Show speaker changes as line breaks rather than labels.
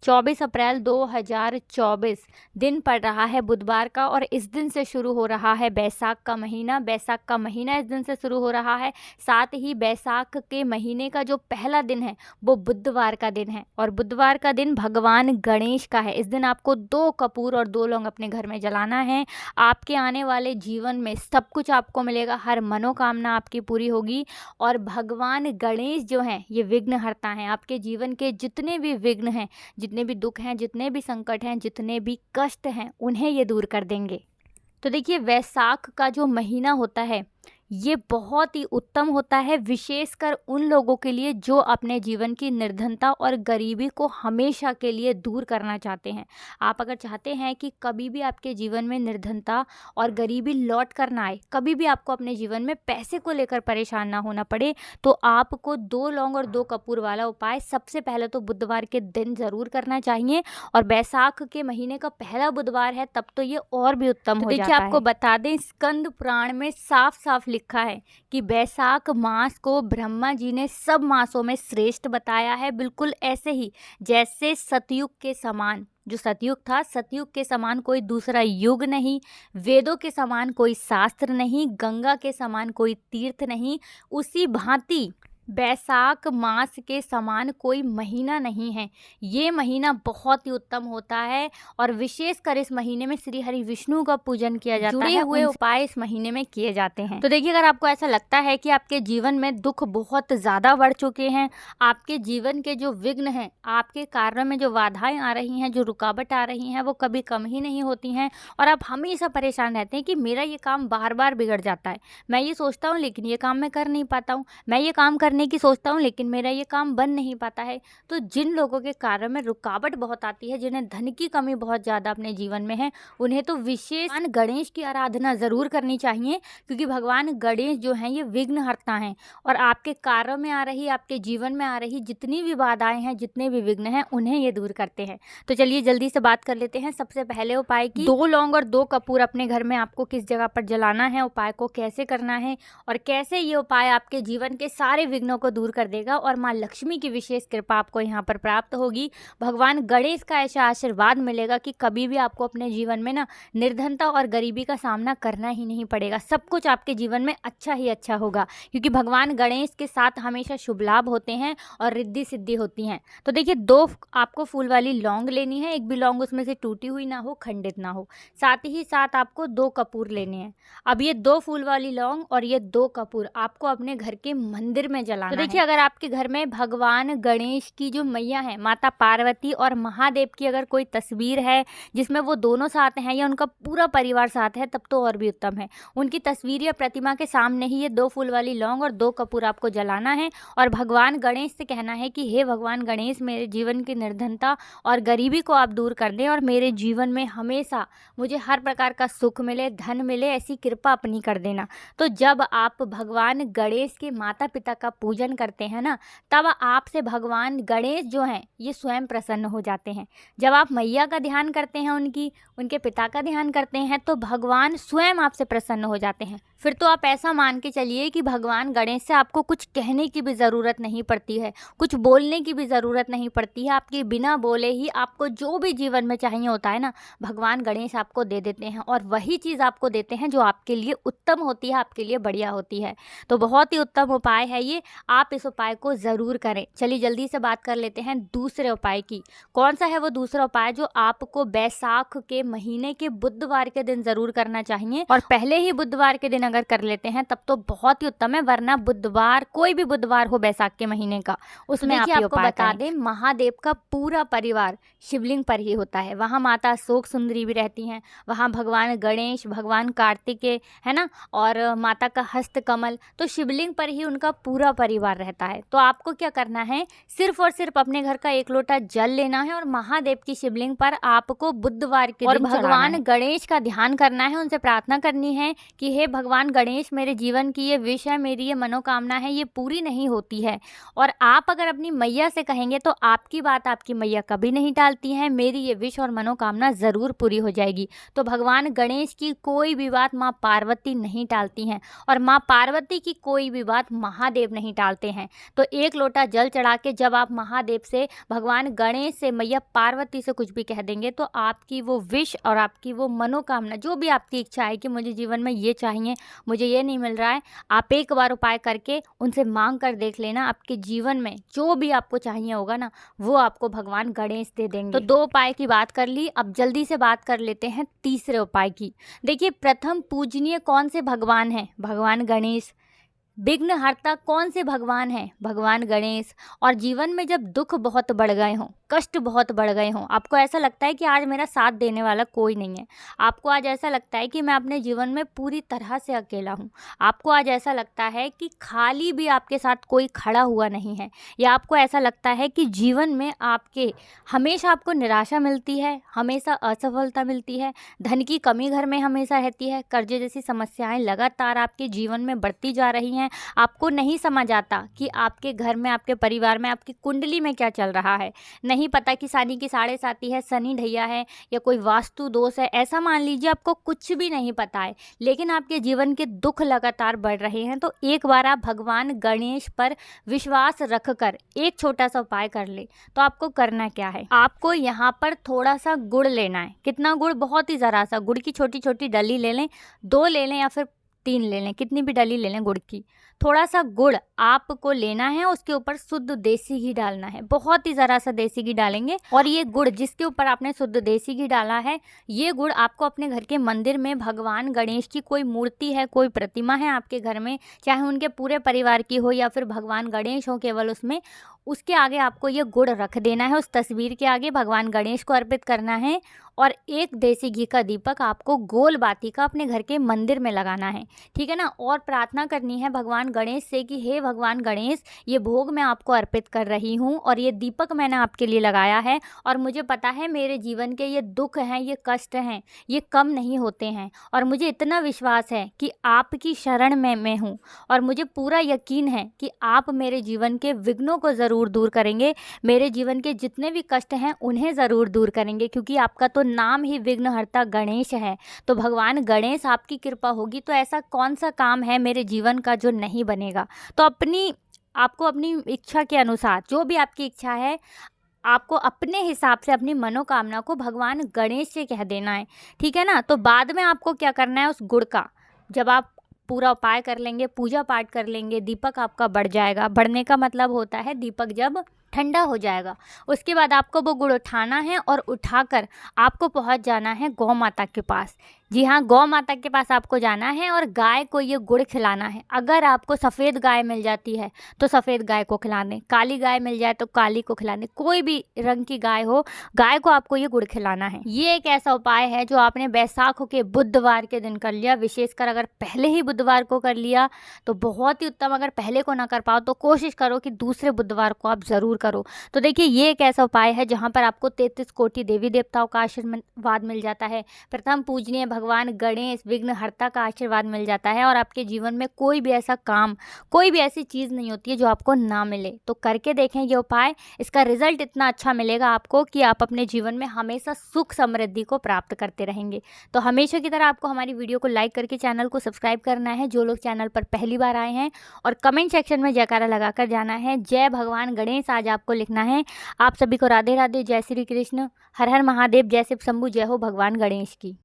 24 अप्रैल 2024 दिन पड़ रहा है बुधवार का और इस दिन से शुरू हो रहा है बैसाख का महीना। बैसाख का महीना इस दिन से शुरू हो रहा है। साथ ही बैसाख के महीने का जो पहला दिन है वो बुधवार का दिन है और बुधवार का दिन भगवान गणेश का है। इस दिन आपको 2 कपूर और 2 लौंग अपने घर में जलाना है। आपके आने वाले जीवन में सब कुछ आपको मिलेगा, हर मनोकामना आपकी पूरी होगी। और भगवान गणेश जो हैं ये विघ्नहर्ता हैं। आपके जीवन के जितने भी विघ्न हैं, जितने भी दुख हैं, जितने भी संकट हैं, जितने भी कष्ट हैं, उन्हें ये दूर कर देंगे। तो देखिए, वैशाख का जो महीना होता है ये बहुत ही उत्तम होता है, विशेषकर उन लोगों के लिए जो अपने जीवन की निर्धनता और गरीबी को हमेशा के लिए दूर करना चाहते हैं। आप अगर चाहते हैं कि कभी भी आपके जीवन में निर्धनता और गरीबी लौट कर ना आए, कभी भी आपको अपने जीवन में पैसे को लेकर परेशान ना होना पड़े, तो आपको 2 लौंग और 2 कपूर वाला उपाय सबसे पहले तो बुधवार के दिन ज़रूर करना चाहिए। और बैसाख के महीने का पहला बुधवार है तब तो ये और भी उत्तम हो जाता है। देखिए, आपको बता दें, स्कंद पुराण में साफ साफ लिखा है कि बैसाख मास को ब्रह्मा जी ने सब मासों में श्रेष्ठ बताया है। बिल्कुल ऐसे ही जैसे सतयुग के समान, जो सतयुग था, सतयुग के समान कोई दूसरा युग नहीं, वेदों के समान कोई शास्त्र नहीं, गंगा के समान कोई तीर्थ नहीं, उसी भांति बैसाख मास के समान कोई महीना नहीं है। ये महीना बहुत ही उत्तम होता है और विशेषकर इस महीने में श्री हरि विष्णु का पूजन किया जाता है। जुड़े हुए उपाय इस महीने में किए जाते हैं। तो देखिए, अगर आपको ऐसा लगता है कि आपके जीवन में दुख बहुत ज़्यादा बढ़ चुके हैं, आपके जीवन के जो विघ्न हैं, आपके कार्यों में जो बाधाएं आ रही हैं, जो रुकावट आ रही हैं, वो कभी कम ही नहीं होती हैं और आप हमेशा परेशान रहते हैं कि मेरा ये काम बार बार बिगड़ जाता है, मैं ये सोचता हूँ लेकिन ये काम मैं कर नहीं पाता हूँ, मैं ये काम करने की सोचता हूँ लेकिन मेरा ये काम बन नहीं पाता है। तो जिन लोगों के कार्यों में रुकावट बहुत आती है, जिन्हें धन की कमी बहुत ज़्यादा अपने जीवन में है, उन्हें तो विशेष भगवान गणेश की आराधना ज़रूर करनी चाहिए, क्योंकि भगवान गणेश जो हैं ये विघ्नहर्ता हैं और आपके कार्यों में आ रही, आपके जीवन में आ रही जितनी भी बाधाएं हैं, जितने भी विघ्न हैं, उन्हें ये दूर करते हैं। तो चलिए जल्दी से बात कर लेते हैं सबसे पहले उपाय की। 2 लौंग और 2 कपूर अपने घर में आपको किस जगह पर जलाना है, उपाय को कैसे करना है और कैसे ये उपाय आपके जीवन के सारे विघ्नों को दूर कर देगा और माँ लक्ष्मी की विशेष कृपा आपको यहाँ पर प्राप्त होगी। भगवान गणेश का ऐसा आशीर्वाद मिलेगा कि कभी भी आपको अपने जीवन में ना निर्धनता और गरीबी का सामना करना ही नहीं पड़ेगा। सब कुछ आपके जीवन में अच्छा ही अच्छा होगा, क्योंकि भगवान गणेश के साथ हमेशा शुभ लाभ होते हैं और रिद्धि सिद्धि होती हैं। तो देखिए, 2 आपको फूल वाली लौंग लेनी है, एक भी लौंग उसमें से टूटी हुई ना हो, खंडित ना हो। साथ ही साथ आपको 2 कपूर लेने हैं। अब ये 2 फूल वाली लौंग और ये 2 कपूर आपको अपने घर के मंदिर में जलाना है। तो देखिए, अगर आपके घर में भगवान गणेश की जो मैया है, माता पार्वती और महादेव की अगर कोई तस्वीर है जिसमें वो दोनों साथ हैं या उनका पूरा परिवार साथ है, तब तो और भी उत्तम है। उनकी तस्वीर या प्रतिमा के सामने ही ये 2 फूल वाली लौंग और 2 कपूर आपको जलाना है और भगवान गणेश से कहना है कि हे भगवान गणेश, मेरे जीवन की निर्धनता और गरीबी को आप दूर कर दें और मेरे जीवन में हमेशा मुझे हर प्रकार का सुख मिले, धन मिले, ऐसी कृपा अपनी कर देना। तो जब आप भगवान गणेश के माता पिता का पूजन करते हैं ना, तब आपसे भगवान गणेश जो हैं ये स्वयं प्रसन्न हो जाते हैं। जब आप मैया का ध्यान करते हैं, उनके पिता का ध्यान करते हैं, तो भगवान स्वयं आपसे प्रसन्न हो जाते हैं। फिर तो आप ऐसा मान के चलिए कि भगवान गणेश से आपको कुछ कहने की भी ज़रूरत नहीं पड़ती है, कुछ बोलने की भी ज़रूरत नहीं पड़ती है। आपके बिना बोले ही आपको जो भी जीवन में चाहिए होता है ना, भगवान गणेश आपको दे देते हैं और वही चीज़ आपको देते हैं जो आपके लिए उत्तम होती है, आपके लिए बढ़िया होती है। तो बहुत ही उत्तम उपाय है ये, आप इस उपाय को ज़रूर करें। चलिए जल्दी से बात कर लेते हैं दूसरे उपाय की। कौन सा है वो दूसरा उपाय जो आपको बैसाख के महीने के बुधवार के दिन ज़रूर करना चाहिए। और पहले ही बुधवार के दिन अगर कर लेते हैं तब तो बहुत ही उत्तम है, वरना बुधवार, कोई भी बुधवार हो बैसाख के महीने का, उसमें आपको बता दें, महादेव का पूरा परिवार शिवलिंग पर ही होता है। वहाँ माता अशोक सुंदरी भी रहती हैं, वहाँ भगवान गणेश, भगवान कार्तिकेय है ना, और माता का हस्त कमल, तो शिवलिंग पर ही उनका पूरा परिवार रहता है। तो आपको क्या करना है, सिर्फ और सिर्फ अपने घर का 1 लोटा जल लेना है और महादेव की शिवलिंग पर आपको बुधवार के दिन भगवान गणेश का ध्यान करना है, उनसे प्रार्थना करनी है कि हे भगवान गणेश, मेरे जीवन की ये विश है, मेरी ये मनोकामना है, ये पूरी नहीं होती है। और आप अगर अपनी मैया से कहेंगे तो आपकी बात आपकी मैया कभी नहीं टालती हैं, मेरी ये विश और मनोकामना ज़रूर पूरी हो जाएगी। तो भगवान गणेश की कोई भी बात माँ पार्वती नहीं टालती हैं और माँ पार्वती की कोई भी बात महादेव नहीं नहीं टालते हैं। तो 1 लोटा जल चढ़ा के जब आप महादेव से, भगवान गणेश से, मैया पार्वती से कुछ भी कह देंगे तो आपकी वो विश और आपकी वो मनोकामना, जो भी आपकी इच्छा है कि मुझे जीवन में ये चाहिए, मुझे ये नहीं मिल रहा है, आप एक बार उपाय करके उनसे मांग कर देख लेना, आपके जीवन में जो भी आपको चाहिए होगा ना, वो आपको भगवान गणेश दे देंगे। तो 2 उपाय की बात कर ली, अब जल्दी से बात कर लेते हैं तीसरे उपाय की। देखिए, प्रथम पूजनीय कौन से भगवान हैं? भगवान गणेश। विघ्नहर्ता कौन से भगवान हैं? भगवान गणेश। और जीवन में जब दुख बहुत बढ़ गए हों, कष्ट बहुत बढ़ गए हों, आपको ऐसा लगता है कि आज मेरा साथ देने वाला कोई नहीं है, आपको आज ऐसा लगता है कि मैं अपने जीवन में पूरी तरह से अकेला हूँ, आपको आज ऐसा लगता है कि खाली भी आपके साथ कोई खड़ा हुआ नहीं है, या आपको ऐसा लगता है कि जीवन में आपके हमेशा आपको निराशा मिलती है, हमेशा असफलता मिलती है, धन की कमी घर में हमेशा रहती है, कर्जे जैसी समस्याएं लगातार आपके जीवन में बढ़ती जा रही हैं, आपको नहीं समझ आता कि आपके घर में, आपके परिवार में, आपकी कुंडली में क्या चल रहा है, नहीं पता कि शनि की 7.5 है, शनि ढैया है, या कोई वास्तु दोष है, ऐसा मान लीजिए आपको कुछ भी नहीं पता है, लेकिन आपके जीवन के दुख लगातार बढ़ रहे हैं, तो एक बार आप भगवान गणेश पर विश्वास रखकर एक छोटा सा उपाय कर ले। तो आपको करना क्या है, आपको यहाँ पर थोड़ा सा गुड़ लेना है। कितना गुड़? बहुत ही ज़रा सा गुड़ की छोटी छोटी डली ले लें, 2 ले लें या फिर 3 ले लें, कितनी भी डली ले लें गुड़ की। थोड़ा सा गुड़ आपको लेना है, उसके ऊपर शुद्ध देसी घी डालना है, बहुत ही ज़रा सा देसी घी डालेंगे। और ये गुड़ जिसके ऊपर आपने शुद्ध देसी घी डाला है, ये गुड़ आपको अपने घर के मंदिर में भगवान गणेश की कोई मूर्ति है, कोई प्रतिमा है आपके घर में, चाहे उनके पूरे परिवार की हो या फिर भगवान गणेश हो केवल उसमें, उसके आगे आपको ये गुड़ रख देना है, उस तस्वीर के आगे भगवान गणेश को अर्पित करना है। और 1 देसी घी का दीपक आपको गोल बाती का अपने घर के मंदिर में लगाना है, ठीक है ना। और प्रार्थना करनी है भगवान गणेश से कि हे भगवान गणेश, ये भोग मैं आपको अर्पित कर रही हूँ और ये दीपक मैंने आपके लिए लगाया है, और मुझे पता है मेरे जीवन के ये दुख हैं, ये कष्ट हैं, ये कम नहीं होते हैं, और मुझे इतना विश्वास है कि आपकी शरण में मैं हूँ, और मुझे पूरा यकीन है कि आप मेरे जीवन के विघ्नों को ज़रूर दूर करेंगे, मेरे जीवन के जितने भी कष्ट हैं उन्हें ज़रूर दूर करेंगे, क्योंकि आपका तो नाम ही विघ्नहर्ता गणेश है। तो भगवान गणेश आपकी कृपा होगी तो ऐसा कौन सा काम है मेरे जीवन का जो नहीं बनेगा। तो आपको अपनी इच्छा के अनुसार, जो भी आपकी इच्छा है, आपको अपने हिसाब से अपनी मनोकामना को भगवान गणेश से कह देना है, ठीक है ना। तो बाद में आपको क्या करना है, उस गुड़ का जब आप पूरा उपाय कर लेंगे, पूजा पाठ कर लेंगे, दीपक आपका बढ़ जाएगा। बढ़ने का मतलब होता है दीपक जब ठंडा हो जाएगा, उसके बाद आपको वो गुड़ उठाना है और उठाकर आपको पहुंच जाना है गौ माता के पास। जी हाँ, गौ माता के पास आपको जाना है और गाय को ये गुड़ खिलाना है। अगर आपको सफ़ेद गाय मिल जाती है तो सफ़ेद गाय को खिला दें, काली गाय मिल जाए तो काली को खिला दें, कोई भी रंग की गाय हो, गाय को आपको ये गुड़ खिलाना है। ये एक ऐसा उपाय है जो आपने बैसाख के बुधवार के दिन कर लिया, विशेषकर अगर पहले ही बुधवार को कर लिया तो बहुत ही उत्तम। अगर पहले को ना कर पाओ तो कोशिश करो कि दूसरे बुधवार को आप ज़रूर करो। तो देखिए, ये एक ऐसा उपाय है जहाँ पर आपको 33 कोटि देवी देवताओं का आशीर्वाद मिल जाता है, प्रथम पूजनीय भगवान गणेश विघ्नहर्ता का आशीर्वाद मिल जाता है, और आपके जीवन में कोई भी ऐसा काम, कोई भी ऐसी चीज़ नहीं होती है जो आपको ना मिले। तो करके देखें ये उपाय, इसका रिजल्ट इतना अच्छा मिलेगा आपको कि आप अपने जीवन में हमेशा सुख समृद्धि को प्राप्त करते रहेंगे। तो हमेशा की तरह आपको हमारी वीडियो को लाइक करके चैनल को सब्सक्राइब करना है, जो लोग चैनल पर पहली बार आए हैं, और कमेंट सेक्शन में जयकारा लगाकर जाना है, जय भगवान गणेश आज आपको लिखना है। आप सभी को राधे राधे, जय श्री कृष्ण, हर हर महादेव, जय शिव शंभू, जय हो भगवान गणेश की।